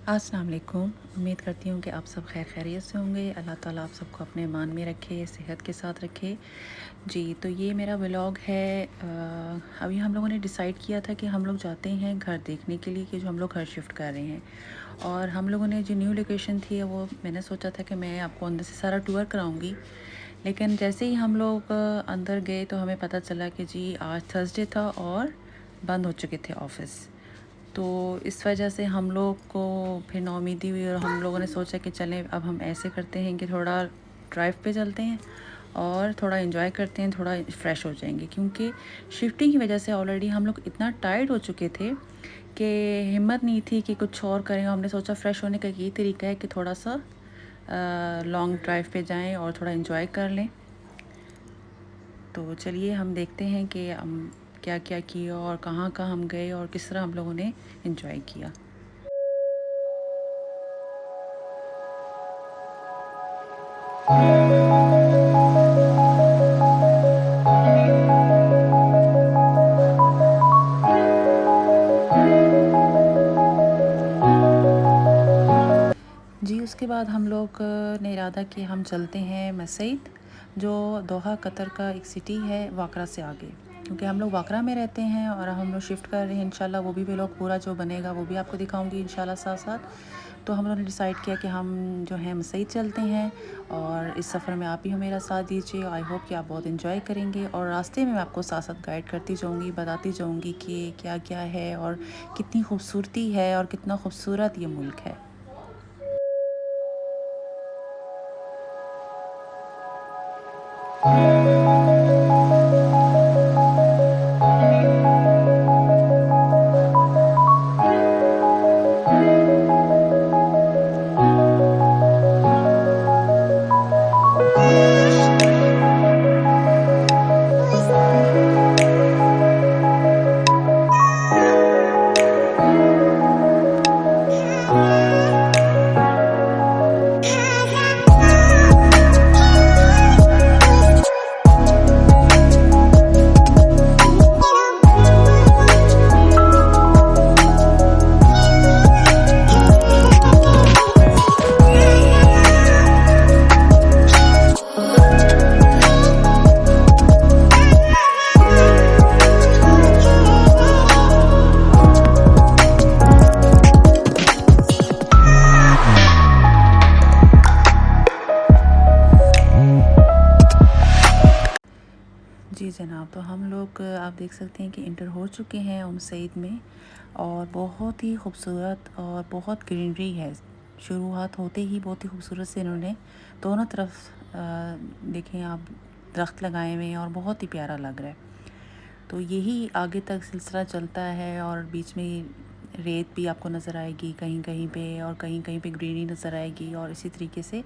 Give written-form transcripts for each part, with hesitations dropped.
अस्सलाम वालेकुम। उम्मीद करती हूँ कि आप सब खैर खैरियत से होंगे। अल्लाह ताला आप सबको अपने ईमान में रखे, सेहत के साथ रखे। जी, तो ये मेरा व्लॉग है। अभी हम लोगों ने डिसाइड किया था कि हम लोग जाते हैं घर देखने के लिए कि जो हम लोग घर शिफ्ट कर रहे हैं। और हम लोगों ने जो न्यू लोकेशन थी वो मैंने सोचा था कि मैं आपको अंदर से सारा टूर कराऊँगी। लेकिन जैसे ही हम लोग अंदर गए तो हमें पता चला कि जी आज थर्सडे था और बंद हो चुके थे ऑफ़िस। तो इस वजह से हम लोग को फिर नाउमीदी हुई और हम लोगों ने सोचा कि चलें अब हम ऐसे करते हैं कि थोड़ा ड्राइव पे चलते हैं और थोड़ा एंजॉय करते हैं, थोड़ा फ्रेश हो जाएंगे। क्योंकि शिफ्टिंग की वजह से ऑलरेडी हम लोग इतना टायर्ड हो चुके थे कि हिम्मत नहीं थी कि कुछ और करें। हमने सोचा फ्रेश होने का यही तरीका है कि थोड़ा सा लॉन्ग ड्राइव पे जाएं और थोड़ा एंजॉय कर लें। तो चलिए हम देखते हैं कि हम क्या क्या किया और कहाँ कहाँ हम गए और किस तरह हम लोगों ने एंजॉय किया। जी, उसके बाद हम लोग ने इरादा किया हम चलते हैं मस्जिद, जो दोहा कतर का एक सिटी है वाकरा से आगे। क्योंकि हम लोग वाकरा में रहते हैं और हम लोग शिफ्ट कर रहे हैं। इंशाल्लाह वो भी व्लॉग पूरा जो बनेगा वो भी आपको दिखाऊंगी इंशाल्लाह साथ साथ। तो हम लोगों ने डिसाइड किया कि हम जो है मस्जिद चलते हैं और इस सफ़र में आप भी हो मेरा साथ दीजिए। आई होप कि आप बहुत इंजॉय करेंगे और रास्ते में मैं आपको साथ साथ गाइड करती जाऊँगी, बताती जाऊँगी कि क्या क्या है और कितनी खूबसूरती है और कितना खूबसूरत ये मुल्क है। जी जनाब, तो हम लोग आप देख सकते हैं कि इंटर हो चुके हैं मस्जिद में और बहुत ही खूबसूरत और बहुत ग्रीनरी है। शुरुआत होते ही बहुत ही खूबसूरत से इन्होंने दोनों तरफ देखें आप दरख्त लगाए हुए हैं और बहुत ही प्यारा लग रहा है। तो यही आगे तक सिलसिला चलता है और बीच में रेत भी आपको नज़र आएगी कहीं कहीं पे और कहीं कहीं पे ग्रीनरी नज़र आएगी और इसी तरीके से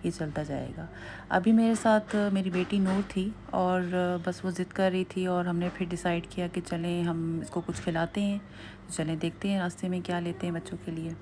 ये चलता जाएगा। अभी मेरे साथ मेरी बेटी नूर थी और बस वो ज़िद कर रही थी और हमने फिर डिसाइड किया कि चलें हम इसको कुछ खिलाते हैं। तो चलें देखते हैं रास्ते में क्या लेते हैं बच्चों के लिए।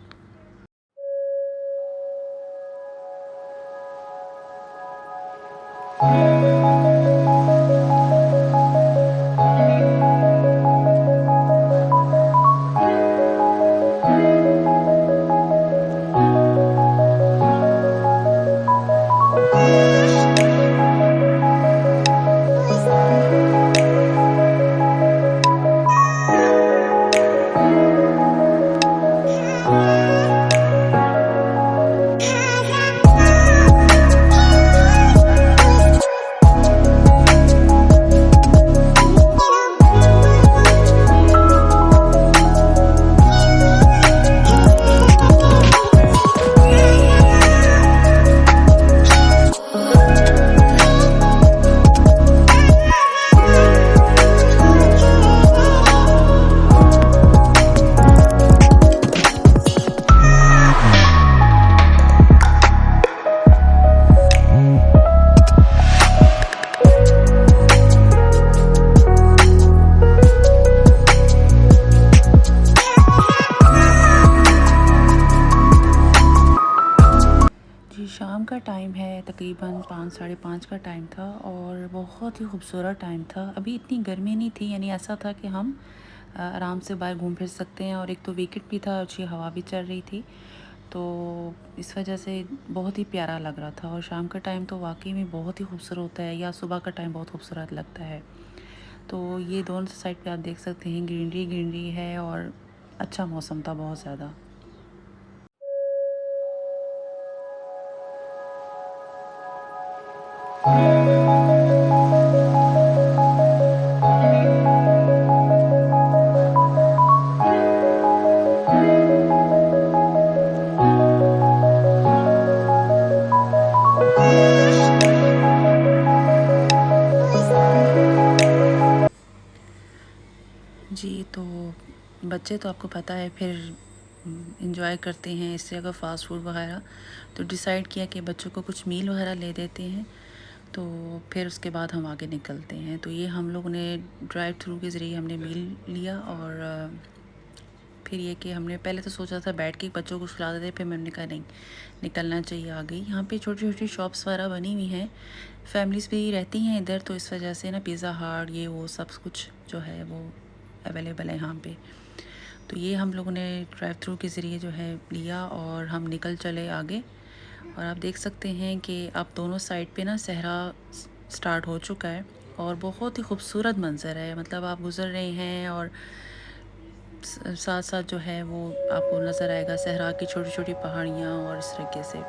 शाम का टाइम है, तकरीबन 5 साढ़े 5 का टाइम था और बहुत ही खूबसूरत टाइम था। अभी इतनी गर्मी नहीं थी, यानी ऐसा था कि हम आराम से बाहर घूम फिर सकते हैं। और एक तो वीकेंड भी था, अच्छी हवा भी चल रही थी, तो इस वजह से बहुत ही प्यारा लग रहा था। और शाम का टाइम तो वाकई में बहुत ही खूबसूरत होता है, या सुबह का टाइम बहुत खूबसूरत लगता है। तो ये दोनों साइड पे आप देख सकते हैं ग्रीनरी ग्रीनरी है, और अच्छा मौसम था बहुत ज़्यादा। जी, तो बच्चे तो आपको पता है फिर एंजॉय करते हैं इससे अगर फ़ास्ट फूड वगैरह, तो डिसाइड किया कि बच्चों को कुछ मील वगैरह ले देते हैं, तो फिर उसके बाद हम आगे निकलते हैं। तो ये हम लोगों ने ड्राइव थ्रू के ज़रिए हमने मील लिया। और फिर ये कि हमने पहले तो सोचा था बैठ के बच्चों को खिला देते, फिर मैंने कहा नहीं, निकलना चाहिए आगे। यहाँ पे छोटी छोटी शॉप्स वगैरह बनी हुई हैं, फैमिलीज़ भी रहती हैं इधर, तो इस वजह से ना पिज़्ज़ा हट ये वो सब कुछ जो है वो अवेलेबल है यहाँ पे। तो ये हम लोगों ने ड्राइव थ्रू के ज़रिए जो है लिया और हम निकल चले आगे। और आप देख सकते हैं कि अब दोनों साइड पे ना सहरा स्टार्ट हो चुका है, और बहुत ही खूबसूरत मंज़र है। मतलब आप गुज़र रहे हैं और साथ साथ जो है वो आपको नज़र आएगा सहरा की छोटी छोटी पहाड़ियाँ और इस तरीके से।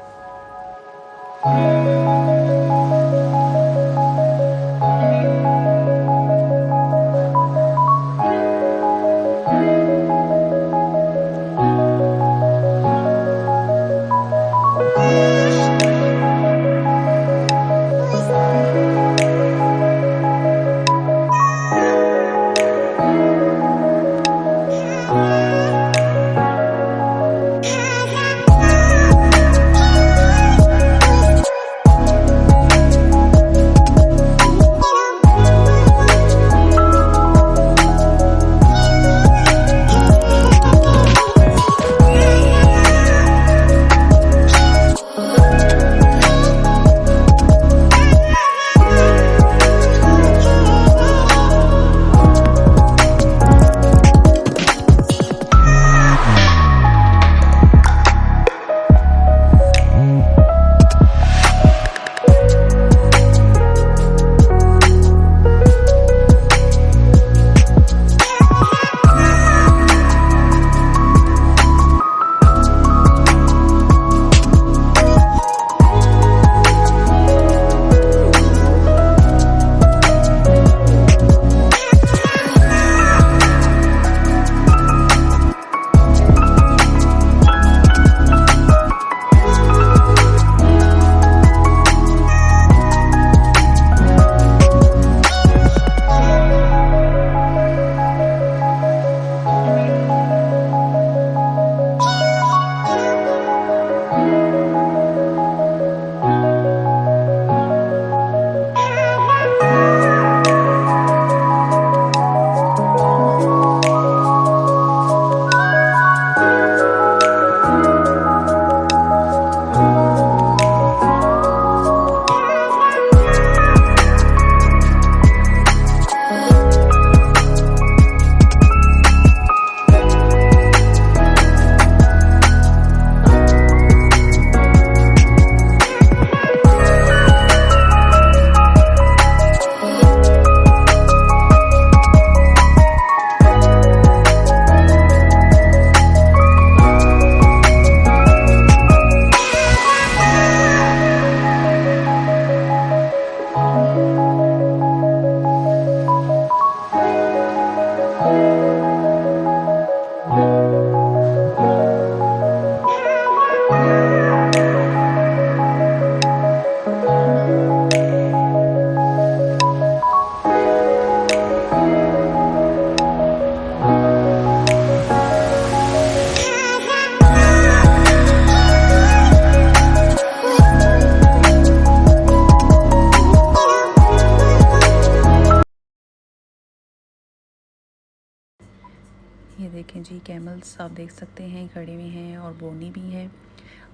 ये देखें जी, कैमल्स आप देख सकते हैं खड़े हुए हैं, और बोनी भी है।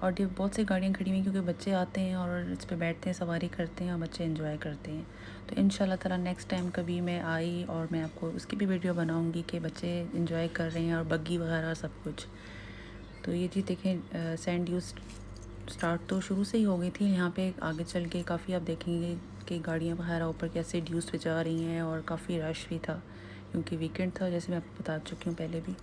और बहुत सी गाड़ियाँ खड़ी हुई क्योंकि बच्चे आते हैं और इस पे बैठते हैं, सवारी करते हैं और बच्चे एंजॉय करते हैं। तो इंशाल्लाह ताला नेक्स्ट टाइम कभी मैं आई और मैं आपको उसकी भी वीडियो बनाऊंगी कि बच्चे एंजॉय कर रहे हैं और बग्गी वगैरह सब कुछ। तो ये जी देखें, सैंड ड्यूज स्टार्ट तो शुरू से ही हो गई थी। यहाँ पे आगे चल के काफ़ी आप देखेंगे कि गाड़ियाँ वगैरह ऊपर कैसे ड्यूज पे जा रही हैं और काफ़ी रश भी था क्योंकि वीकेंड था, जैसे मैं आपको बता चुकी हूँ पहले भी।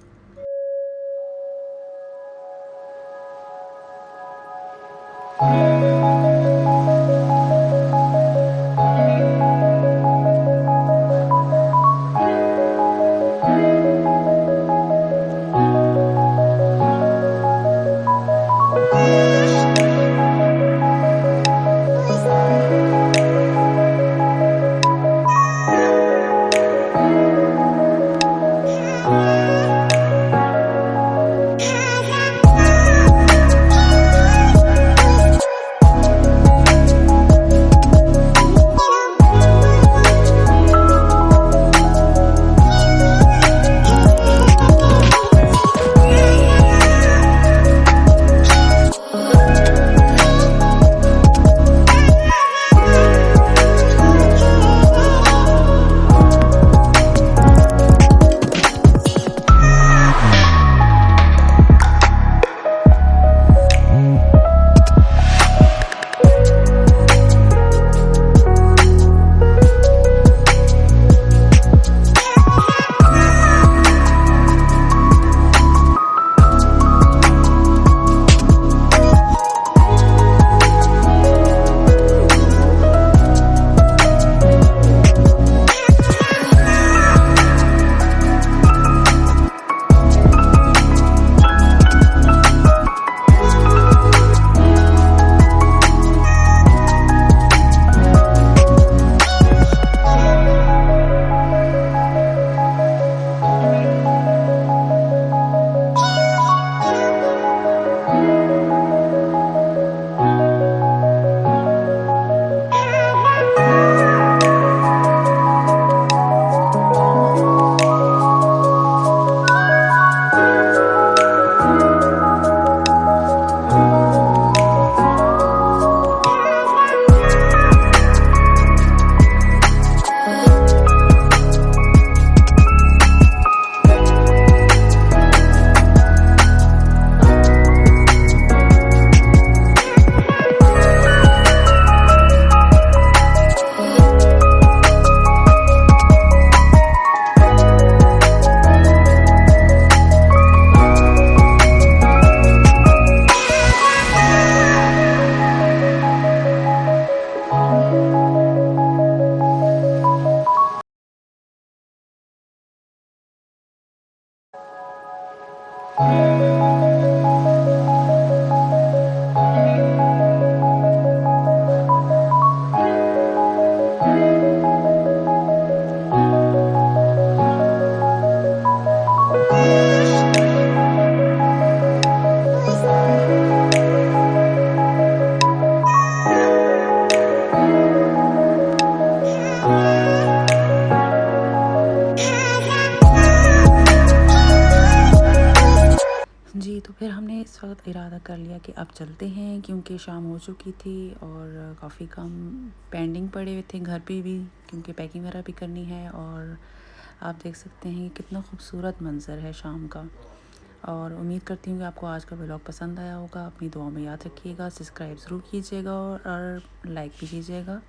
जी, तो फिर हमने इस वक्त इरादा कर लिया कि अब चलते हैं क्योंकि शाम हो चुकी थी और काफ़ी काम पेंडिंग पड़े हुए थे घर पे भी, क्योंकि पैकिंग वगैरह भी करनी है। और आप देख सकते हैं कितना खूबसूरत मंज़र है शाम का। और उम्मीद करती हूँ कि आपको आज का व्लॉग पसंद आया होगा। अपनी दुआओं में याद रखिएगा, सब्सक्राइब ज़रूर कीजिएगा और लाइक भी कीजिएगा।